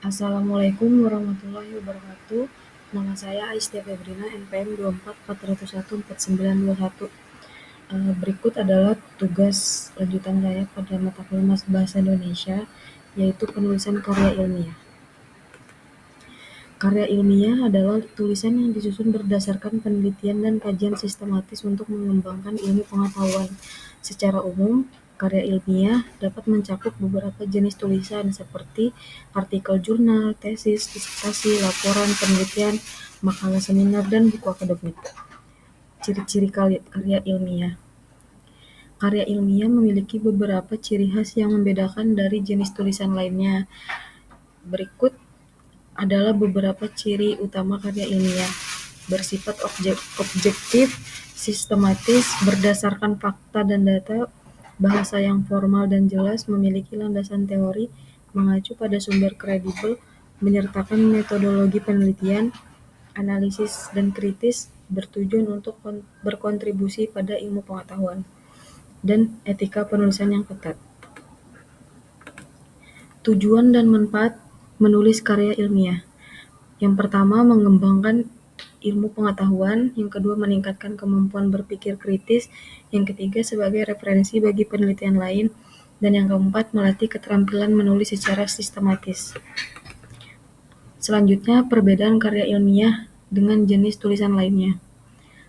Assalamualaikum warahmatullahi wabarakatuh. Nama saya Aistia Febrina, NPM 24401491. Berikut adalah tugas lanjutan saya pada mata kuliah Bahasa Indonesia, yaitu penulisan karya ilmiah. Karya ilmiah adalah tulisan yang disusun berdasarkan penelitian dan kajian sistematis untuk mengembangkan ilmu pengetahuan. Secara umum, karya ilmiah dapat mencakup beberapa jenis tulisan seperti artikel jurnal, tesis, disertasi, laporan, penelitian, makalah seminar, dan buku akademik. Ciri-ciri karya ilmiah. Karya ilmiah memiliki beberapa ciri khas yang membedakan dari jenis tulisan lainnya. Berikut adalah beberapa ciri utama karya ilmiah. Bersifat objektif, sistematis, berdasarkan fakta dan data, bahasa yang formal dan jelas, memiliki landasan teori, mengacu pada sumber kredibel, menyertakan metodologi penelitian, analisis dan kritis, bertujuan untuk berkontribusi pada ilmu pengetahuan, dan etika penulisan yang ketat. Tujuan dan manfaat menulis karya ilmiah. Yang pertama, mengembangkan ilmu pengetahuan. Yang kedua, meningkatkan kemampuan berpikir kritis. Yang ketiga, sebagai referensi bagi penelitian lain. Dan yang keempat, melatih keterampilan menulis secara sistematis. Selanjutnya, perbedaan karya ilmiah dengan jenis tulisan lainnya.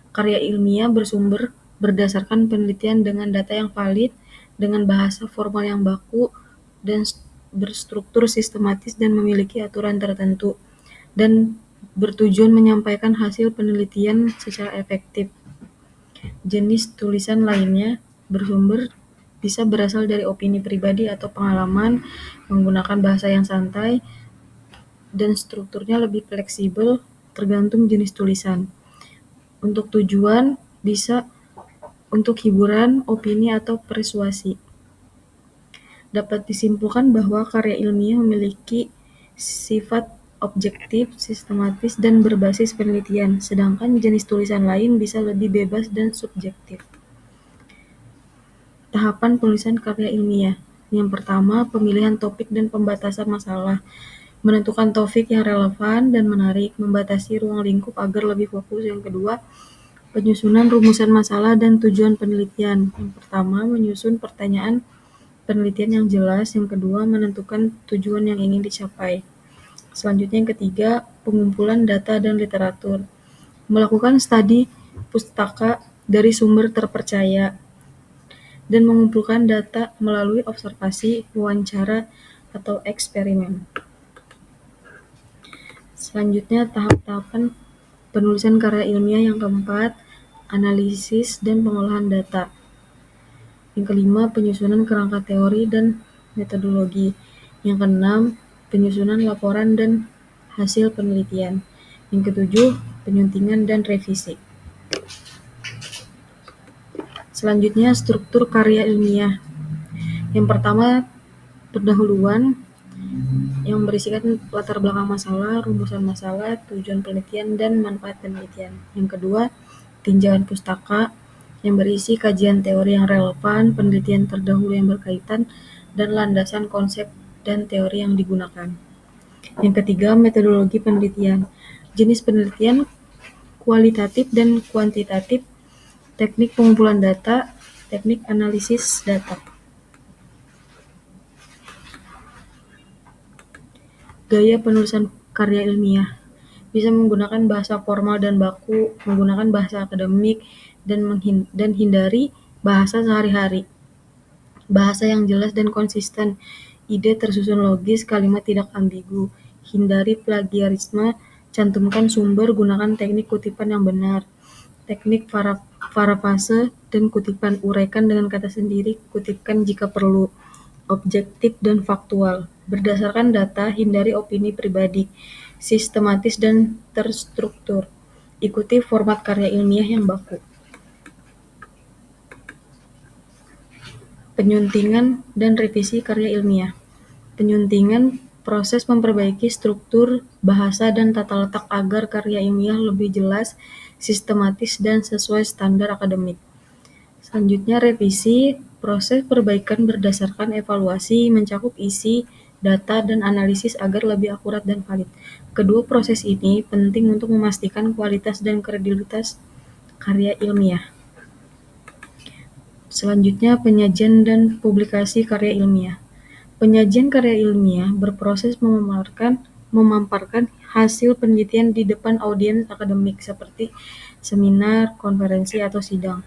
Karya ilmiah bersumber berdasarkan penelitian dengan data yang valid, dengan bahasa formal yang baku, dan berstruktur sistematis dan memiliki aturan tertentu, dan bertujuan menyampaikan hasil penelitian secara efektif. Jenis tulisan lainnya bersumber bisa berasal dari opini pribadi atau pengalaman, menggunakan bahasa yang santai, dan strukturnya lebih fleksibel tergantung jenis tulisan. Untuk tujuan bisa untuk hiburan, opini, atau persuasi. Dapat disimpulkan bahwa karya ilmiah memiliki sifat objektif, sistematis, dan berbasis penelitian, sedangkan jenis tulisan lain bisa lebih bebas dan subjektif. Tahapan penulisan karya ilmiah. Yang pertama, pemilihan topik dan pembatasan masalah. Menentukan topik yang relevan dan menarik, membatasi ruang lingkup agar lebih fokus. Yang kedua, penyusunan rumusan masalah dan tujuan penelitian. Yang pertama, menyusun pertanyaan penelitian yang jelas. Yang kedua, menentukan tujuan yang ingin dicapai. Selanjutnya yang ketiga, pengumpulan data dan literatur. Melakukan studi pustaka dari sumber terpercaya dan mengumpulkan data melalui observasi, wawancara, atau eksperimen. Selanjutnya, tahap-tahapan penulisan karya ilmiah. Yang keempat, analisis dan pengolahan data. Yang kelima, penyusunan kerangka teori dan metodologi. Yang keenam, penyusunan laporan dan hasil penelitian. Yang ketujuh, penyuntingan dan revisi. Selanjutnya, struktur karya ilmiah. Yang pertama, pendahuluan yang berisikan latar belakang masalah, rumusan masalah, tujuan penelitian, dan manfaat penelitian. Yang kedua, tinjauan pustaka yang berisi kajian teori yang relevan, penelitian terdahulu yang berkaitan, dan landasan konsep dan teori yang digunakan. Yang ketiga, metodologi penelitian. Jenis penelitian kualitatif dan kuantitatif, teknik pengumpulan data, teknik analisis data. Gaya penulisan karya ilmiah. Bisa menggunakan bahasa formal dan baku, menggunakan bahasa akademik, dan hindari bahasa sehari-hari. Bahasa yang jelas dan konsisten, ide tersusun logis, kalimat tidak ambigu. Hindari plagiarisme, cantumkan sumber, gunakan teknik kutipan yang benar. Teknik parafrase dan kutipan, uraikan dengan kata sendiri, kutipkan jika perlu. Objektif dan faktual, berdasarkan data, hindari opini pribadi. Sistematis dan terstruktur, ikuti format karya ilmiah yang baku. Penyuntingan dan revisi karya ilmiah. Penyuntingan, proses memperbaiki struktur, bahasa, dan tata letak agar karya ilmiah lebih jelas, sistematis, dan sesuai standar akademik. Selanjutnya, revisi, proses perbaikan berdasarkan evaluasi, mencakup isi, data, dan analisis agar lebih akurat dan valid. Kedua proses ini penting untuk memastikan kualitas dan kredibilitas karya ilmiah. Selanjutnya, penyajian dan publikasi karya ilmiah. Penyajian karya ilmiah berproses memamparkan hasil penelitian di depan audiens akademik seperti seminar, konferensi, atau sidang.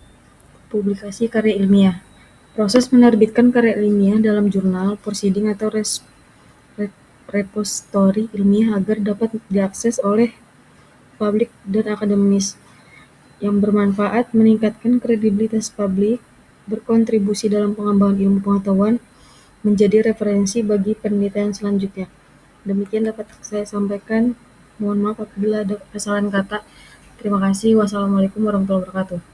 Publikasi karya ilmiah. Proses menerbitkan karya ilmiah dalam jurnal, proceeding, atau repository ilmiah agar dapat diakses oleh publik dan akademis, yang bermanfaat, meningkatkan kredibilitas publik, berkontribusi dalam pengembangan ilmu pengetahuan, menjadi referensi bagi penelitian selanjutnya. Demikian dapat saya sampaikan. Mohon maaf apabila ada kesalahan kata. Terima kasih. Wassalamualaikum warahmatullahi wabarakatuh.